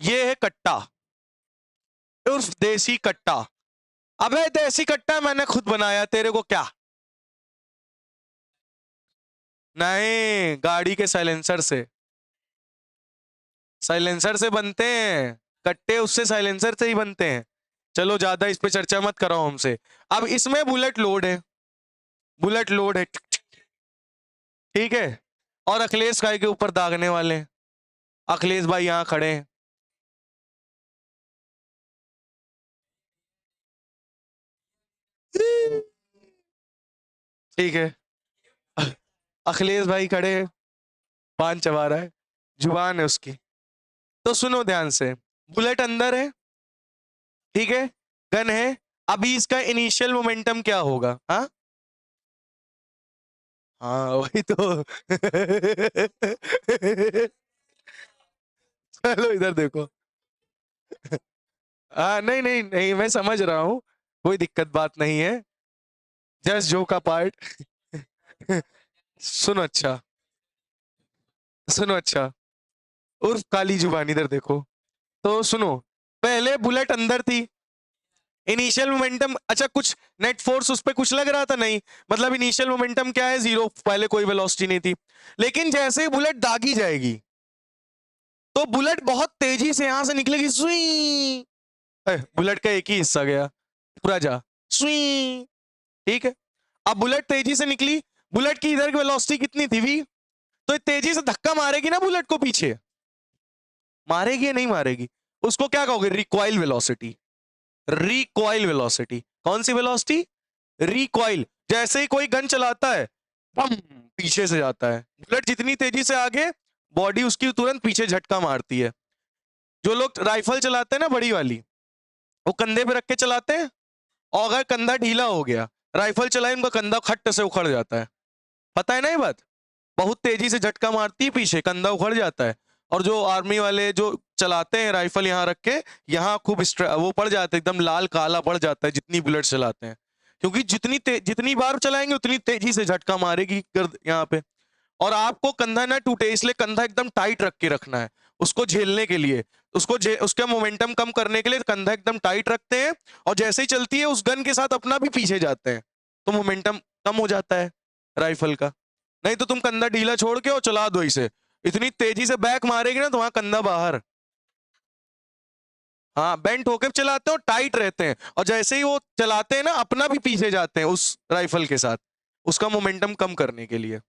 ये है कट्टा, उर्फ देसी कट्टा। अबे देसी कट्टा मैंने खुद बनाया, तेरे को क्या? नहीं, गाड़ी के साइलेंसर से, साइलेंसर से बनते हैं कट्टे, उससे साइलेंसर से ही बनते हैं। चलो ज्यादा इस पे चर्चा मत कराओ हमसे। अब इसमें बुलेट लोड है, बुलेट लोड है, ठीक है? और अखिलेश भाई के ऊपर दागने वाले हैं। अखिलेश भाई यहां खड़े हैं, ठीक है? अखिलेश भाई खड़े हैं, पान चबा रहा है, जुबान है उसकी। तो सुनो ध्यान से, बुलेट अंदर है, ठीक है? गन है। अभी इसका इनिशियल मोमेंटम क्या होगा? हाँ हाँ, वही तो। चलो इधर देखो। नहीं नहीं नहीं, मैं समझ रहा हूं, कोई दिक्कत बात नहीं है, जस्ट जो का पार्ट। सुनो अच्छा, सुनो अच्छा, उर्फ काली जुबान, इधर देखो। तो सुनो, पहले बुलेट अंदर थी, इनिशियल मोमेंटम, अच्छा कुछ नेट फोर्स उस पर कुछ लग रहा था? नहीं, मतलब इनिशियल मोमेंटम क्या है? जीरो, पहले कोई वेलोसिटी नहीं थी। लेकिन जैसे ही बुलेट दागी जाएगी, तो बुलेट बहुत तेजी से यहां से निकलेगी, सुई। बुलेट का एक ही हिस्सा गया, पूरा जा, सुई, ठीक है? अब बुलेट तेजी से निकली, बुलेट की इधर की वेलोसिटी कितनी थी? वी। तो ये तेजी से धक्का मारेगी ना बुलेट को पीछे, मारेगी या नहीं मारेगी? उसको क्या कहोगे? Recoil velocity. रिकॉइल वेलोसिटी, कौन सी वेलोसिटी? रिकॉइल। जैसे ही कोई गन चलाता है, बम, पीछे से जाता है। बुलेट जितनी तेजी से आगे, बॉडी उसकी तुरंत पीछे झटका मारती है। जो लोग राइफल चलाते हैं ना, बड़ी वाली, वो कंधे पे रख के चलाते हैं, और अगर कंधा ढीला हो गया, राइफल चलाए, उनका कंधा खट्ट से उखड़ जाता है। पता है ना ये बात? बहुत तेजी से झटका मारती है पीछे, कंधा उखड़ जाता है। और जो आर्मी वाले जो चलाते हैं राइफल यहाँ रख के, यहाँ खूब वो पड़ जाता है, एकदम लाल काला पड़ जाता है जितनी बुलेट चलाते हैं, क्योंकि जितनी बार चलाएंगे उतनी तेजी से झटका मारेगी गर्द यहाँ पे। और आपको कंधा ना टूटे, इसलिए कंधा एकदम टाइट रख के रखना है, उसको झेलने के लिए, उसका मोमेंटम कम करने के लिए कंधा एकदम टाइट रखते हैं। और जैसे ही चलती है, उस गन के साथ अपना भी पीछे जाते हैं, तो मोमेंटम कम हो जाता है राइफल का। नहीं तो तुम कंधा ढीला छोड़ के और चला दो इसे, इतनी तेजी से बैक मारेगी ना, तुम्हारा कंधा बाहर। हाँ, बेंट होकर चलाते हैं और टाइट रहते हैं, और जैसे ही वो चलाते हैं ना, अपना भी पीछे जाते हैं उस राइफल के साथ, उसका मोमेंटम कम करने के लिए।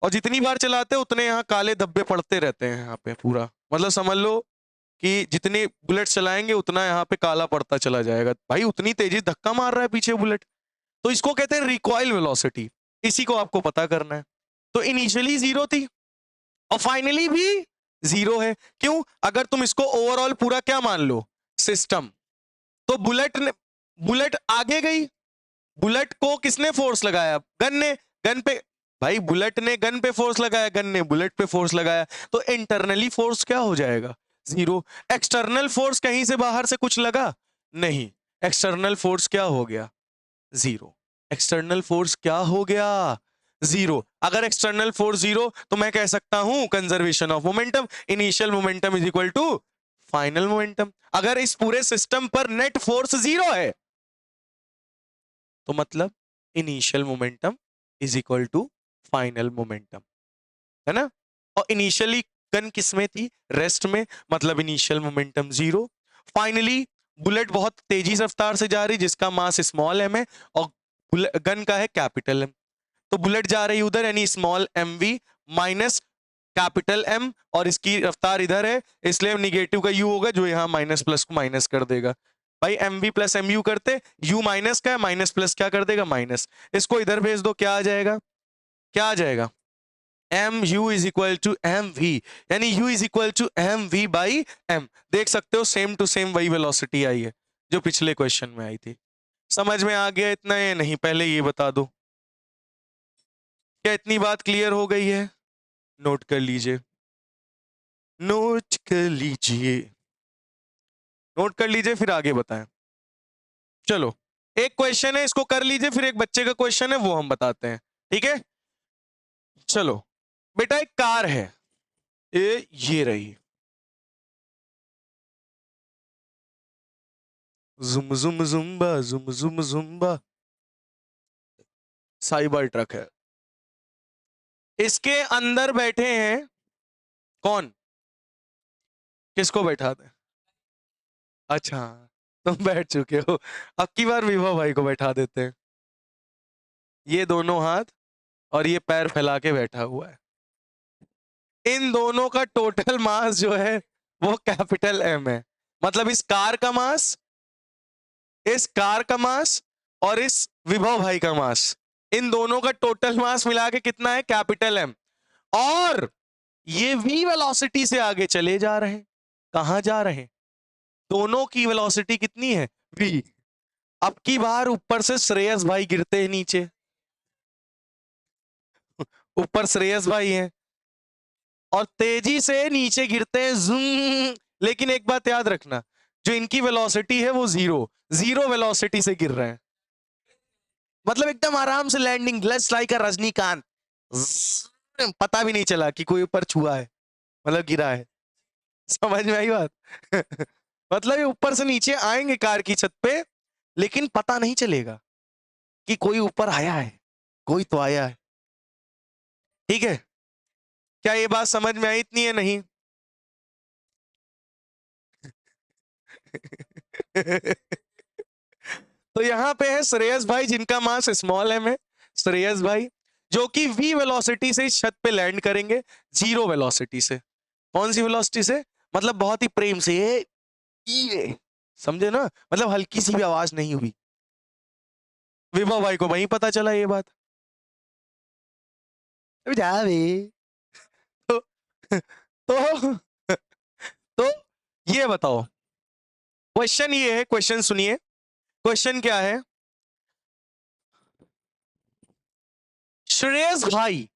और जितनी बार चलाते हैं उतने यहाँ काले धब्बे पड़ते रहते हैं यहाँ पे पूरा, मतलब समझ लो कि जितनी बुलेट चलाएंगे उतना यहाँ पे काला पड़ता चला जाएगा भाई, उतनी तेजी धक्का मार रहा है पीछे बुलेट। तो इसको कहते हैं रिकॉइल वेलोसिटी, इसी को आपको पता करना है। तो इनिशियली जीरो थी, और फाइनली भी जीरो है। क्यों? अगर तुम इसको ओवरऑल पूरा क्या मान लो? सिस्टम। तो बुलेट आगे गई, बुलेट को किसने फोर्स लगाया? गन ने। गन पे, भाई बुलेट ने गन पे फोर्स लगाया, गन ने बुलेट पे फोर्स लगाया, तो इंटरनली फोर्स क्या हो जाएगा? जीरो। एक्सटर्नल फोर्स कहीं से बाहर से कुछ लगा? नहीं, एक्सटर्नल फोर्स क्या हो गया? जीरो। एक्सटर्नल फोर्स क्या हो गया? जीरो। अगर एक्सटर्नल फोर्स जीरो, तो मैं कह सकता हूं conservation of momentum, initial momentum is equal to final momentum. अगर इस पूरे सिस्टम पर नेट फोर्स जीरो है, तो मतलब initial momentum is equal to final momentum, है ना? और इनिशियली गन किस में थी? रेस्ट में, मतलब initial momentum zero. Finally bullet बहुत तेजी से रफ्तार से जा रही, जिसका मास स्मॉल एम है, और गन का है कैपिटल एम। तो बुलेट जा रही उधर, यानी small M V minus capital M, और इसकी रफ्तार इधर है, इसलिए निगेटिव का यू होगा, जो यहाँ माइनस प्लस को माइनस कर देगा। भाई M V plus M U करते, यू माइनस का है, माइनस प्लस क्या कर देगा? माइनस। इसको इधर भेज दो, क्या आ जाएगा? क्या आ जाएगा, M U is equal to M V, यानी U is equal to M V by M. देख सकते हो सेम टू सेम वही वेलोसिटी आई है जो पिछले क्वेश्चन में आई थी। समझ में आ गया इतना या नहीं, पहले ये बता दो। क्या इतनी बात क्लियर हो गई है? नोट कर लीजिए, नोट कर लीजिए, नोट कर लीजिए, फिर आगे बताएं। चलो एक क्वेश्चन है, इसको कर लीजिए, फिर एक बच्चे का क्वेश्चन है वो हम बताते हैं, ठीक है? चलो बेटा, एक कार है, ये रही, जुम जुम जुम्बा जुम जुम जुम्बा, साइबर ट्रक है, इसके अंदर बैठे हैं कौन? किसको बैठा दें? अच्छा, तुम बैठ चुके हो, अब की बार विभव भाई को बैठा देते हैं। ये दोनों हाथ और ये पैर फैला के बैठा हुआ है, इन दोनों का टोटल मास जो है वो कैपिटल एम है। मतलब इस कार का मास, इस कार का मास और इस विभव भाई का मास, इन दोनों का टोटल मास मिला के कितना है? Capital M. और ये वी वेलोसिटी से आगे चले जा रहे हैं। कहां जा रहे हैं? दोनों की वेलोसिटी कितनी है? वी। अब की बार ऊपर से श्रेयस भाई गिरते हैं नीचे, ऊपर श्रेयस भाई हैं और तेजी से नीचे गिरते हैं, जूम। लेकिन एक बात याद रखना, जो इनकी वेलोसिटी है वो जीरो, जीरो वेलोसिटी से गिर रहे हैं। मतलब एकदम आराम से landing, just like a Rajinikanth, पता भी नहीं चला कि कोई ऊपर छुआ है, मतलब गिरा है। समझ में आई बात? मतलब ये ऊपर से नीचे आएंगे कार की छत पे, लेकिन पता नहीं चलेगा कि कोई ऊपर आया है, कोई तो आया है। ठीक है, क्या ये बात समझ में आई इतनी है? नहीं? तो यहां पे है श्रेयस भाई जिनका मास स्मॉल एम है, श्रेयस भाई जो कि वी वेलोसिटी से इस छत पे लैंड करेंगे, जीरो वेलोसिटी से। कौन सी वेलोसिटी से? मतलब बहुत ही प्रेम से, ये समझे ना, मतलब हल्की सी भी आवाज नहीं हुई। विभव भाई को वहीं पता चला ये बात। अबे जा बे। तो, तो तो ये बताओ, क्वेश्चन ये है, क्वेश्चन सुनिए, क्वेश्चन क्या है? श्रेयस भाई,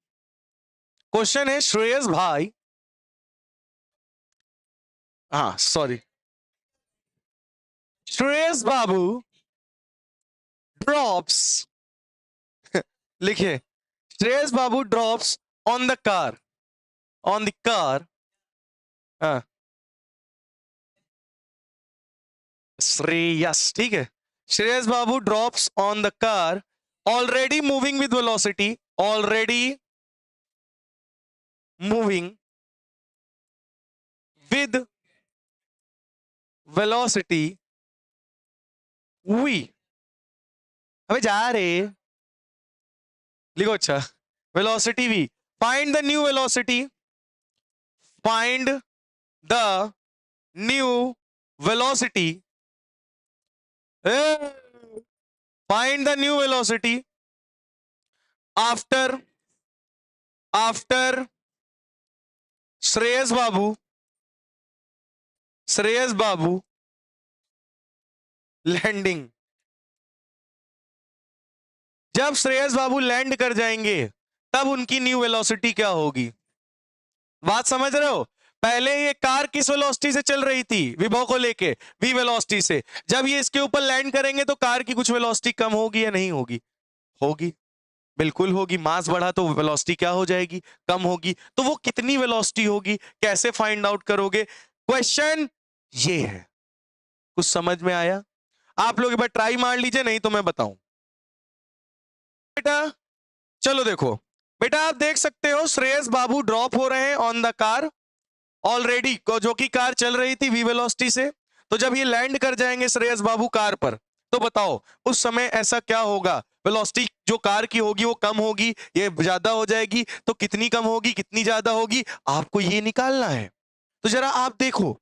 क्वेश्चन है श्रेयस भाई, हाँ सॉरी, श्रेयस बाबू ड्रॉप्स, लिखिए, Shreyas Babu drops on the car, on the car, हाँ श्रेयस, ठीक है, Shreyas Babu drops on the car already moving with velocity, already moving with velocity V. अबे जा रे, लिखो, अच्छा, velocity V, find the new velocity, find the new velocity, find the new velocity after Shreyas Babu landing. जब श्रेयस बाबू land कर जाएंगे तब उनकी न्यू वेलोसिटी क्या होगी? बात समझ रहे हो? पहले ये कार किस वेलोसिटी से चल रही थी? विभव को लेके वी वेलोसिटी से। जब ये इसके ऊपर लैंड करेंगे तो कार की कुछ वेलोसिटी कम होगी या नहीं होगी? होगी, बिल्कुल होगी। मास बढ़ा तो वेलोसिटी क्या हो जाएगी? कम होगी। तो वो कितनी वेलोसिटी होगी, कैसे फाइंड आउट करोगे? क्वेश्चन ये है। कुछ समझ में आया? आप लोग एक बार ट्राई मार लीजिए, नहीं तो मैं बताऊं। बेटा चलो देखो, बेटा आप देख सकते हो श्रेयस बाबू ड्रॉप हो रहे हैं ऑन द कार ऑलरेडी, जो कि कार चल रही थी वी वेलोसिटी से। तो जब ये लैंड कर जाएंगे श्रेयस बाबू कार पर, तो बताओ उस समय ऐसा क्या होगा? वेलोसिटी जो कार की होगी वो कम होगी, ये ज्यादा हो जाएगी, तो कितनी कम होगी कितनी ज्यादा होगी, आपको ये निकालना है। तो जरा आप देखो,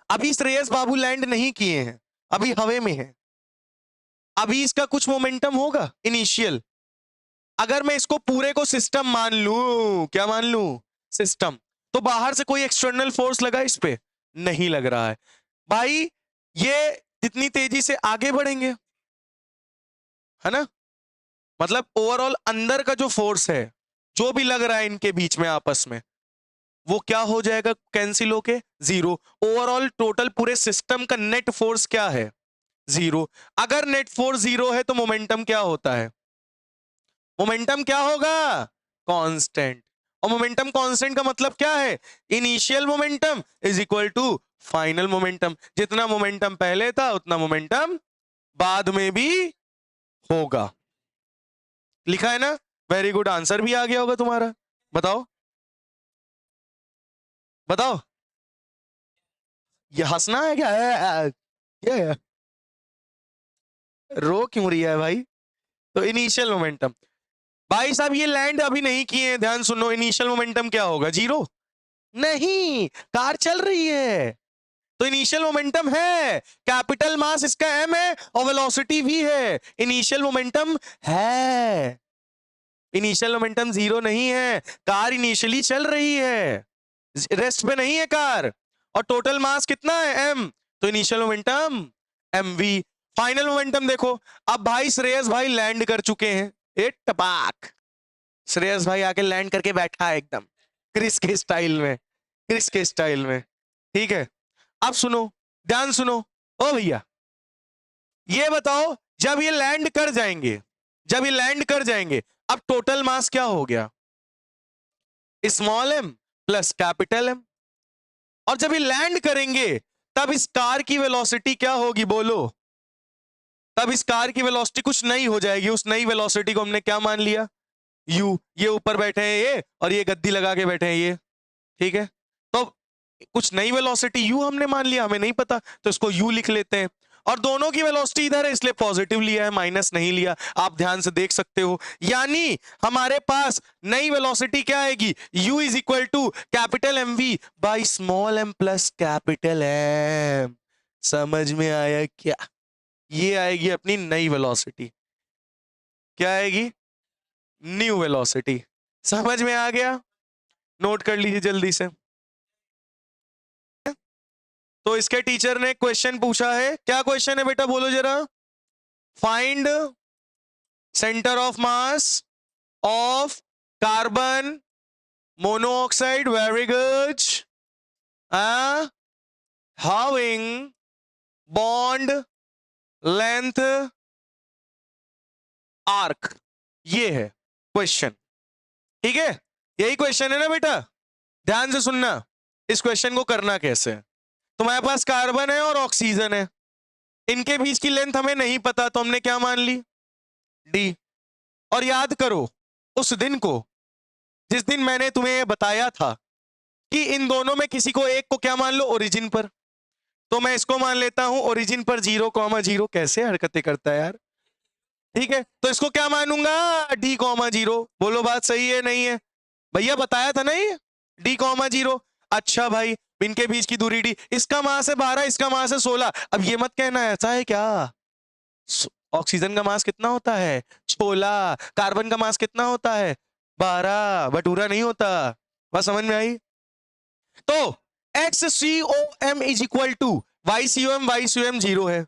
अभी श्रेयस बाबू लैंड नहीं किए हैं, अभी हवा में है, अभी इसका कुछ मोमेंटम होगा इनिशियल, अगर मैं इसको पूरे को सिस्टम मान लूं, क्या मान लूं, सिस्टम, तो बाहर से कोई एक्सटर्नल फोर्स लगा इस पे, नहीं लग रहा है भाई। ये इतनी तेजी से आगे बढ़ेंगे, है ना, मतलब ओवरऑल अंदर का जो फोर्स है, जो भी लग रहा है इनके बीच में आपस में, वो क्या हो जाएगा, कैंसिल होके जीरो। ओवरऑल टोटल पूरे सिस्टम का नेट फोर्स क्या है, जीरो। अगर नेट फोर्स जीरो है तो मोमेंटम क्या होता है, मोमेंटम क्या होगा, कांस्टेंट। और मोमेंटम कांस्टेंट का मतलब क्या है, initial momentum is equal to final momentum. जितना मोमेंटम पहले था उतना मोमेंटम बाद में भी होगा। लिखा है ना, वेरी गुड, आंसर भी आ गया होगा तुम्हारा। बताओ बताओ, ये हंसना है क्या है, ये रो क्यों रही है भाई। तो इनिशियल मोमेंटम, भाई साहब ये लैंड अभी नहीं किए हैं, ध्यान सुनो, इनिशियल मोमेंटम क्या होगा, जीरो, नहीं, कार चल रही है तो इनिशियल मोमेंटम है। कैपिटल मास इसका m है और वेलोसिटी v है, इनिशियल मोमेंटम है। इनिशियल मोमेंटम जीरो नहीं है, कार इनिशियली चल रही है, रेस्ट पे नहीं है कार। और टोटल मास कितना है m, तो initial momentum mv। Final momentum देखो, अब भाई श्रेयस भाई लैंड कर चुके हैं, ए टपाक, श्रेयस भाई आके लैंड करके बैठा है एकदम क्रिस के स्टाइल में, क्रिस के स्टाइल में, ठीक है। अब सुनो, ध्यान सुनो, ओ भैया, ये बताओ जब ये लैंड कर जाएंगे, जब ये लैंड कर जाएंगे, अब टोटल मास क्या हो गया, small m plus capital M। और जब ये लैंड करेंगे तब इस कार की वेलोसिटी क्या होगी, बोलो, तब इस कार की वेलोसिटी कुछ नई हो जाएगी। उस नई वेलोसिटी को हमने क्या मान लिया, u। ये ऊपर बैठे हैं ये, और ये गद्दी लगा के बैठे हैं ये, ठीक है। तो कुछ नई वेलोसिटी u हमने मान लिया, हमें नहीं पता तो इसको u लिख लेते हैं। और दोनों की वेलोसिटी इधर है इसलिए पॉजिटिव लिया है, माइनस नहीं लिया, आप ध्यान से देख सकते हो। यानी हमारे पास नई वेलोसिटी क्या आएगी, u is equal to capital M V by small m plus capital m। समझ में आया क्या, ये आएगी अपनी नई वेलोसिटी, क्या आएगी, न्यू वेलोसिटी। समझ में आ गया, नोट कर लीजिए जल्दी से। तो इसके टीचर ने क्वेश्चन पूछा है, क्या क्वेश्चन है बेटा बोलो जरा, find centre of mass of carbon monoxide, very good, having bond length arc, ये है क्वेश्चन, ठीक है, यही क्वेश्चन है ना बेटा। ध्यान से सुनना, इस क्वेश्चन को करना कैसे है। तुम्हारे पास कार्बन है और ऑक्सीजन है, इनके बीच की लेंथ हमें नहीं पता तो हमने क्या मान ली, डी। और याद करो उस दिन को जिस दिन मैंने तुम्हें बताया था कि इन दोनों में किसी को एक को क्या मान लो, ओरिजिन पर, तो मैं इसको मान लेता हूं ओरिजिन पर 0,0। कैसे हरकतें करता है यार, ठीक है, तो इसको क्या मानूंगा, d,0। बोलो बात सही है नहीं है, भैया बताया था नहीं, d,0। अच्छा भाई, इनके बीच की दूरी d, इसका मास है 12, इसका मास है 16। अब ये मत कहना ऐसा है क्या, ऑक्सीजन का मास कितना होता है 16, कार्बन का मास कितना होता है 12, भटूरा नहीं होता। बात समझ में आई। तो X C O M is equal to Y C O M, Y C O M zero है,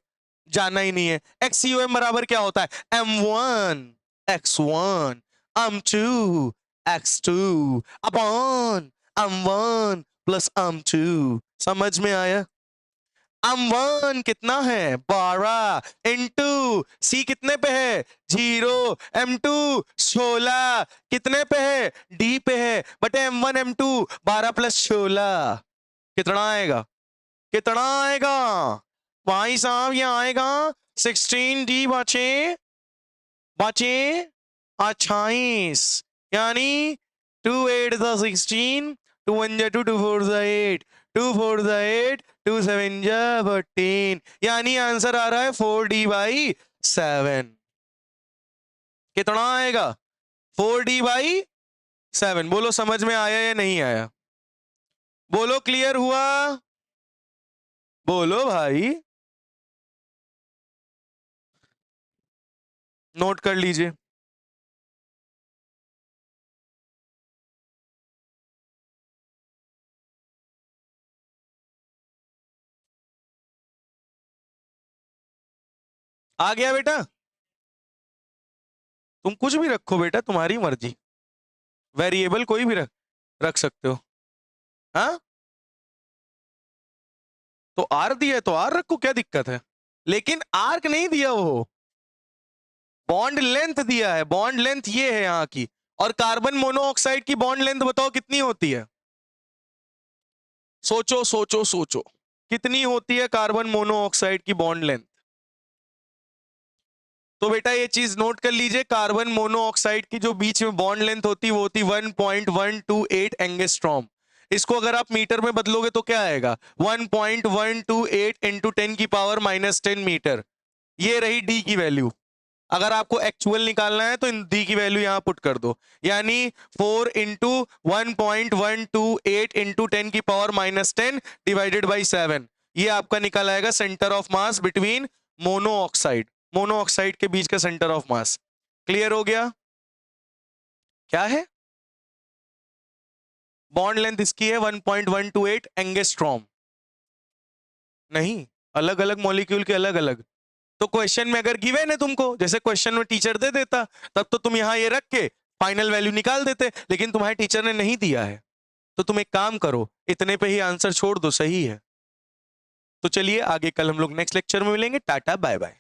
जाना ही नहीं है। एक्स सी ओ एम बराबर क्या होता है, m1 x1 m2 x2 upon m1 plus m2। समझ में आया, m1 कितना है 12 इंटू सी कितने पे है 0, m2 16 कितने पे है डी पे है, बटे m1 m2 12 प्लस 16 कितना आएगा, कितना आएगा भाई साहब, ये आएगा 16d बचे बचे 28, यानी 2 8 the 16, 2 1 जा 2, 2 4 the 8, 2 4 the 8, 2 7 जा 14, यानी आंसर आ रहा है 4d/7। कितना आएगा 4d/7। बोलो समझ में आया या नहीं आया, बोलो क्लियर हुआ, बोलो भाई, नोट कर लीजिए। आ गया बेटा? तुम कुछ भी रखो बेटा, तुम्हारी मर्जी, वेरिएबल कोई भी रख रख सकते हो। हाँ, तो आर दिया है तो आर रखो, क्या दिक्कत है? लेकिन आर्क नहीं दिया, वो बॉन्ड लेंथ दिया है। बॉन्ड लेंथ ये है यहाँ की, और कार्बन मोनोऑक्साइड की बॉन्ड लेंथ बताओ कितनी होती है? सोचो सोचो सोचो, कितनी होती है कार्बन मोनोऑक्साइड की बॉन्ड लेंथ? तो बेटा ये चीज नोट कर लीजिए, कार्बन मोनोऑक्साइड की जो बीच में बॉन्ड लेंथ होती है वो होती 1.128 एंगस्ट्रॉम। इसको अगर आप मीटर में बदलोगे तो क्या आएगा? 1.128 इंटू 10⁻⁻10 मीटर। ये रही डी की वैल्यू। अगर आपको एक्चुअल निकालना है तो इन डी की वैल्यू यहां पुट कर दो, यानी 4 इंटू 1.128 इंटू 10⁻⁻10 डिवाइडेड बाई 7। ये आपका निकल आएगा centre of mass between monoxide, monoxide के बीच का सेंटर ऑफ मास। क्लियर हो गया? क्या है? बॉन्ड लेंथ इसकी है 1.128 एंगस्ट्रॉम। नहीं, अलग अलग मॉलिक्यूल के अलग अलग। तो क्वेश्चन में अगर गिवन है तुमको, जैसे क्वेश्चन में टीचर दे देता, तब तो तुम यहां ये रख के फाइनल वैल्यू निकाल देते, लेकिन तुम्हारे टीचर ने नहीं दिया है, तो तुम एक काम करो, इतने पे ही आंसर छोड़ दो, सही है। तो चलिए आगे कल हम लोग नेक्स्ट लेक्चर में मिलेंगे। Tata bye bye.